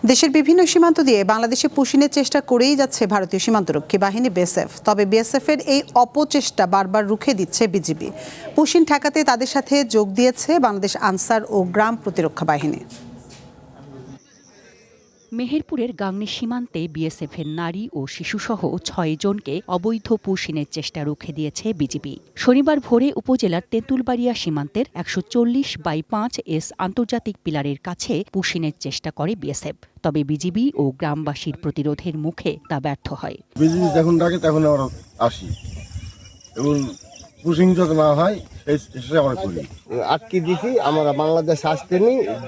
দেশের বিভিন্ন সীমান্ত দিয়ে বাংলাদেশে পুশিনের চেষ্টা করেই যাচ্ছে ভারতীয় সীমান্তরক্ষী বাহিনী বিএসএফ। তবে বিএসএফের এই অপচেষ্টা বারবার রুখে দিচ্ছে বিজিবি। পুশিন ঠেকাতে তাদের সাথে যোগ দিয়েছে বাংলাদেশ আনসার ও গ্রাম প্রতিরক্ষা বাহিনী। মেহেরপুরের গাংনী সীমান্তে বিএসএফের নারী ও শিশুসহ ৬ জনকে অবৈধ পুশিনের চেষ্টা রুখে দিয়েছে বিজিবি। শনিবার ভোরে উপজেলার তেঁতুলবাড়িয়া সীমান্তের ১৪০/৫ আন্তর্জাতিক পিলারের কাছে পুশিনের চেষ্টা করে বিএসএফ। তবে বিজিবি ও গ্রামবাসীর প্রতিরোধের মুখে তা ব্যর্থ হয়। বিজিবি যখন ডাকে তখন আমরা আসি এবং পুশিং যাতে না হয় সেই আমরা করি। আটকে দিছি, আমরা বাংলাদেশ আসতে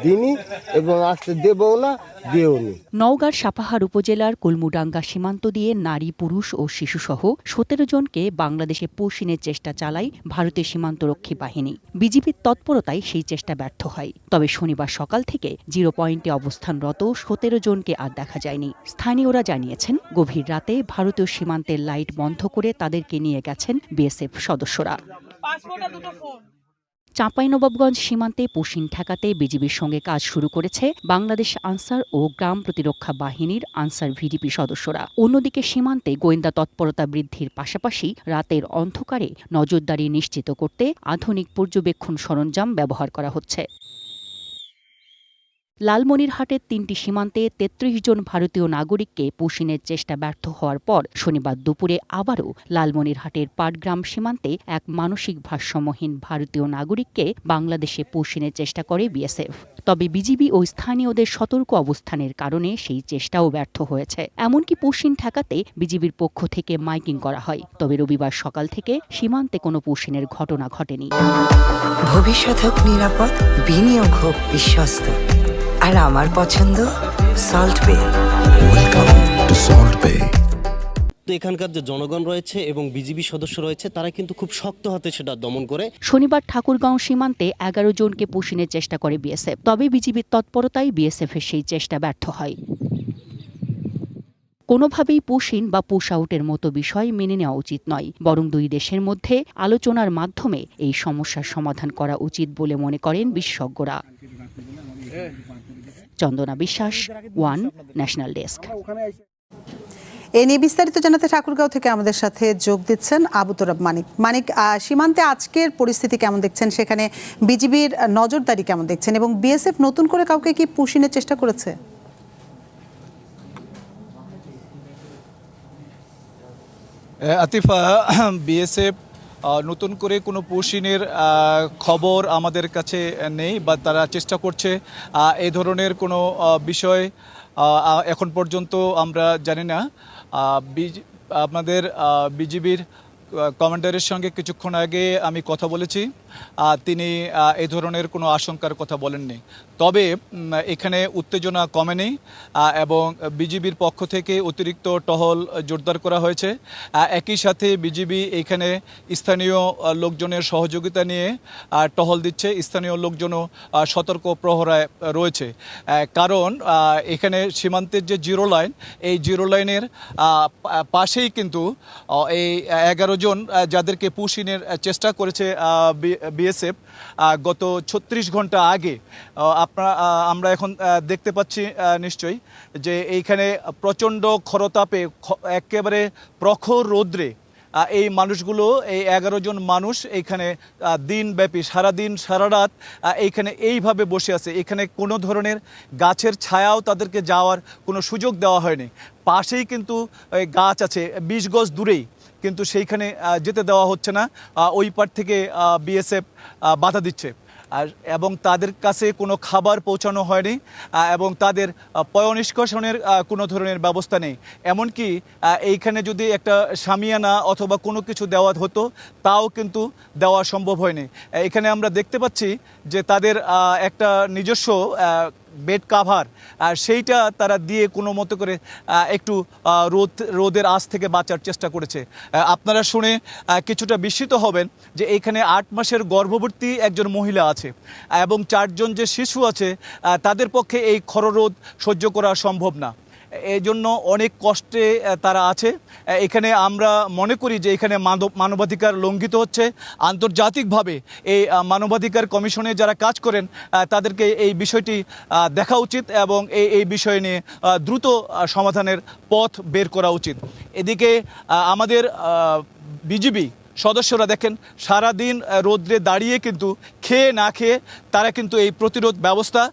দিইনি এবং আসতে দেবও না, দিও নি। নওগাঁর সাপাহার উপজেলার কুলমুডাঙ্গা সীমান্ত দিয়ে নারী, পুরুষ ও শিশুসহ ১৭ জনকে বাংলাদেশে পুশিনের চেষ্টা চালায় ভারতীয় সীমান্তরক্ষী বাহিনী। বিজিবির তৎপরতায় সেই চেষ্টা ব্যর্থ হয়। তবে শনিবার সকাল থেকে 0 পয়েন্টে অবস্থানরত ১৭ জনকে আর দেখা যায়নি। স্থানীয়রা জানিয়েছেন, গভীর রাতে ভারতীয় সীমান্তের লাইট বন্ধ করে তাদেরকে নিয়ে গেছেন বিএসএফ সদস্যরা। চাঁপাইনবাবগঞ্জ সীমান্তে পুশিন ঠেকাতে বিজিবির সঙ্গে কাজ শুরু করেছে বাংলাদেশ আনসার ও গ্রাম প্রতিরক্ষা বাহিনীর আনসার ভিডিপি সদস্যরা। অন্যদিকে সীমান্তে গোয়েন্দা তৎপরতা বৃদ্ধির পাশাপাশি রাতের অন্ধকারে নজরদারি নিশ্চিত করতে আধুনিক পর্যবেক্ষণ সরঞ্জাম ব্যবহার করা হচ্ছে। লালমনিরহাটের ৩টি সীমান্তে ৩৩ জন ভারতীয় নাগরিককে পুশিনের চেষ্টা ব্যর্থ হওয়ার পর শনিবার দুপুরে আবারও লালমনিরহাটের পাটগ্রাম সীমান্তে এক মানসিক ভারসাম্যহীন ভারতীয় নাগরিককে বাংলাদেশে পুশিনের চেষ্টা করে বিএসএফ। তবে বিজিবি ও স্থানীয়দের সতর্ক অবস্থানের কারণে সেই চেষ্টাও ব্যর্থ হয়েছে। এমনকি পুশিন ঠেকাতে বিজিবির পক্ষ থেকে মাইকিং করা হয়। তবে রবিবার সকাল থেকে সীমান্তে কোনো পুশিনের ঘটনা ঘটেনি। ভবিষ্যৎ হোক নিরাপদ, বিনিয়োগ হোক বিশ্বস্ত, আর আমার পছন্দ সল্ট বে। ওয়েলকাম টু সল্ট বে। তো এখানকার যে জনগণ রয়েছে এবং বিজিবি সদস্য রয়েছে তারা কিন্তু খুব শক্ত হাতে সেটা দমন করে। শনিবার ঠাকুরগাঁও সীমান্তে ১১ জনকে পুশিনের চেষ্টা করে বিএসএফ। তবে বিজিবির তৎপরতায় বিএসএফের সেই চেষ্টা ব্যর্থ হয়। কোনোভাবেই পুশিন বা পুশ আউটের মতো বিষয় মেনে নেওয়া উচিত নয়, বরং দুই দেশের মধ্যে আলোচনার মাধ্যমে এই সমস্যার সমাধান করা উচিত বলে মনে করেন বিশেষজ্ঞরা। চন্দনা বিশ্বাস, ওয়ান ন্যাশনাল ডেস্ক। এ নিয়ে বিস্তারিত জানাতে ঠাকুরগাঁও থেকে আমাদের সাথে যোগ দিচ্ছেন আবু তোরাব মানিক। সীমান্তে আজকের পরিস্থিতি কেমন দেখছেন, সেখানে বিজিবির নজরদারি কেমন দেখছেন, এবং বিএসএফ নতুন করে কাউকে কি পুশিনের চেষ্টা করেছে? আতিফা, বিএসএফ নতুন করে কোনো পুশিনের খবর আমাদের কাছে নেই বা তারা চেষ্টা করছে এই ধরনের কোনো বিষয় এখন পর্যন্ত আমরা জানি না। আপনাদের বিজিবির কমান্ডারের সঙ্গে কিছুক্ষণ আগে আমি কথা বলেছি, তিনি এই ধরনের কোনো আশঙ্কার কথা বলেননি। তবে এখানে উত্তেজনা কমেনি এবং বিজিবির পক্ষ থেকে অতিরিক্ত টহল জোরদার করা হয়েছে। একই সাথে বিজিবি এখানে স্থানীয় লোকজনের সহযোগিতা নিয়ে টহল দিচ্ছে। স্থানীয় লোকজনও সতর্ক প্রহরায় রয়েছে, কারণ এখানে সীমান্তের যে জিরো লাইন, এই জিরো লাইনের পাশেই কিন্তু এই 11 জন যাদেরকে পুশিনের চেষ্টা করেছে বিএসএফ গত ৩৬ ঘন্টা আগে, আমরা এখন দেখতে পাচ্ছি নিশ্চয়ই যে এইখানে প্রচণ্ড খরতাপে একেবারে প্রখর রৌদ্রে এই মানুষগুলো, এই 11 জন মানুষ এইখানে দিনব্যাপী সারাদিন সারা রাত এইখানে এইভাবে বসে আছে। এখানে কোনো ধরনের গাছের ছায়াও তাদেরকে যাওয়ার কোনো সুযোগ দেওয়া হয়নি। পাশেই কিন্তু গাছ আছে ২০ গজ দূরেই, কিন্তু সেইখানে যেতে দেওয়া হচ্ছে না। ওই পার থেকে বিএসএফ বাধা দিচ্ছে এবং তাদের কাছে কোনো খাবার পৌঁছানো হয়নি এবং তাদের পয়ঃনিষ্কাশনের কোনো ধরনের ব্যবস্থা নেই। এমনকি এইখানে যদি একটা শামিয়ানা অথবা কোনো কিছু দেওয়া হতো তাও কিন্তু দেওয়া সম্ভব হয়নি। এখানে আমরা দেখতে পাচ্ছি যে তাদের একটা নিজস্ব বেড কাভার, সেইটা তারা দিয়ে কোনো মতো করে একটু রোদের আঁচ থেকে বাঁচার চেষ্টা করেছে। আপনারা শুনে কিছুটা বিস্মিত হবেন যে এইখানে 8 মাসের গর্ভবতী একজন মহিলা আছে এবং 4 জন যে শিশু আছে, তাদের পক্ষে এই খররোদ সহ্য করা সম্ভব না। এই জন্য অনেক কষ্টে তারা আছে। এখানে আমরা মনে করি যে এখানে মানবাধিকার লঙ্ঘিত হচ্ছে। আন্তর্জাতিকভাবে এই মানবাধিকার কমিশনে যারা কাজ করেন তাদেরকে এই বিষয়টি দেখা উচিত এবং এই বিষয় নিয়ে দ্রুত সমাধানের পথ বের করা উচিত। এদিকে আমাদের বিজিবি সদস্যরা দেখেন সারাদিন রোদ্রে দাঁড়িয়ে কিন্তু খেয়ে না খেয়ে তারা কিন্তু এই প্রতিরোধ ব্যবস্থা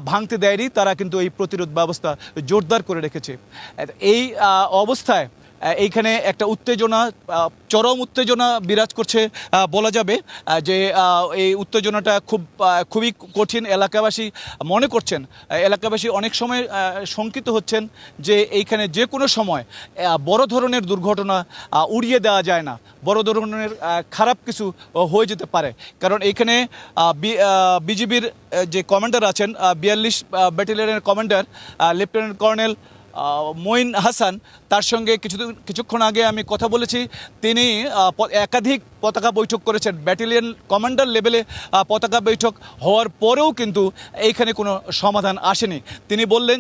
ভাঙতে দেয়নি, তারা কিন্তু এই প্রতিরোধ ব্যবস্থা জোরদার করে রেখেছে। এই অবস্থায় এইখানে একটা উত্তেজনা, চরম উত্তেজনা বিরাজ করছে বলা যাবে, যে এই উত্তেজনাটা খুবই কঠিন। এলাকাবাসী মনে করছেন, এলাকাবাসী অনেক সময় শঙ্কিত হচ্ছেন যে এইখানে যে কোনো সময় বড় ধরনের দুর্ঘটনা উড়িয়ে দেওয়া যায় না, বড় ধরনের খারাপ কিছু হয়ে যেতে পারে। কারণ এইখানে বিজিবির যে কমান্ডার আছেন, 42 ব্যাটালিয়নের commander lieutenant colonel Moin Hasan, তার সঙ্গে কিছুক্ষণ আগে আমি কথা বলেছি। তিনি একাধিক পতাকা বৈঠক করেছেন, ব্যাটালিয়ন কমান্ডার লেভেলে পতাকা বৈঠক হওয়ার পরেও কিন্তু এইখানে কোনো সমাধান আসেনি। তিনি বললেন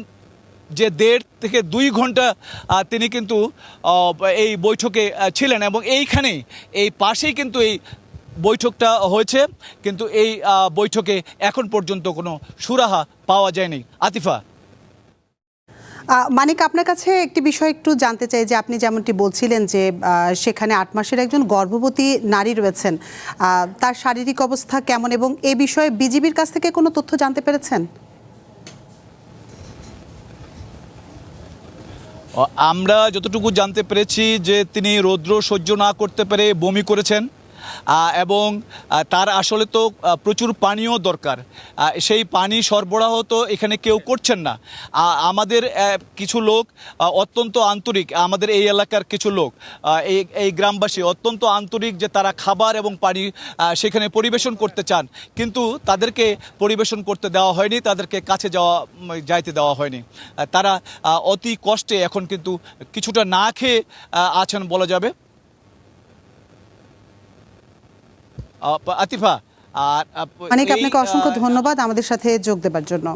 যে 1.5 থেকে 2 ঘন্টা তিনি কিন্তু এই বৈঠকে ছিলেন এবং এইখানেই এই পাশেই কিন্তু এই বৈঠকটা হয়েছে, কিন্তু এই বৈঠকে এখন পর্যন্ত কোনো সুরাহা পাওয়া যায়নি। আতিফা। মানিক, আপনার কাছে একটি বিষয় একটু জানতে চাই যে আপনি যেমনটি বলছিলেন যে সেখানে 8 মাসের একজন গর্ভবতী নারী রয়েছেন, তার শারীরিক অবস্থা কেমন এবং এ বিষয়ে বিজিবির কাছ থেকে কোনো তথ্য জানতে পেরেছেন? আমরা যতটুকু জানতে পেরেছি যে তিনি রৌদ্র সহ্য না করতে পেরে বমি করেছেন এবং তার আসলে তো প্রচুর পানিও দরকার, সেই পানি সরবরাহ তো এখানে কেউ করছেন না। আমাদের কিছু লোক অত্যন্ত আন্তরিক, আমাদের এই এলাকার কিছু লোক, এই গ্রামবাসী অত্যন্ত আন্তরিক যে তারা খাবার এবং পানি সেখানে পরিবেশন করতে চান, কিন্তু তাদেরকে পরিবেশন করতে দেওয়া হয়নি, তাদেরকে কাছে যাইতে দেওয়া হয়নি। তারা অতি কষ্টে এখন কিন্তু কিছুটা না খেয়ে আছেন বলা যাবে। আতিফা, মানিক, আপনাকে অসংখ্য ধন্যবাদ আমাদের সাথে যোগ দেবার জন্য।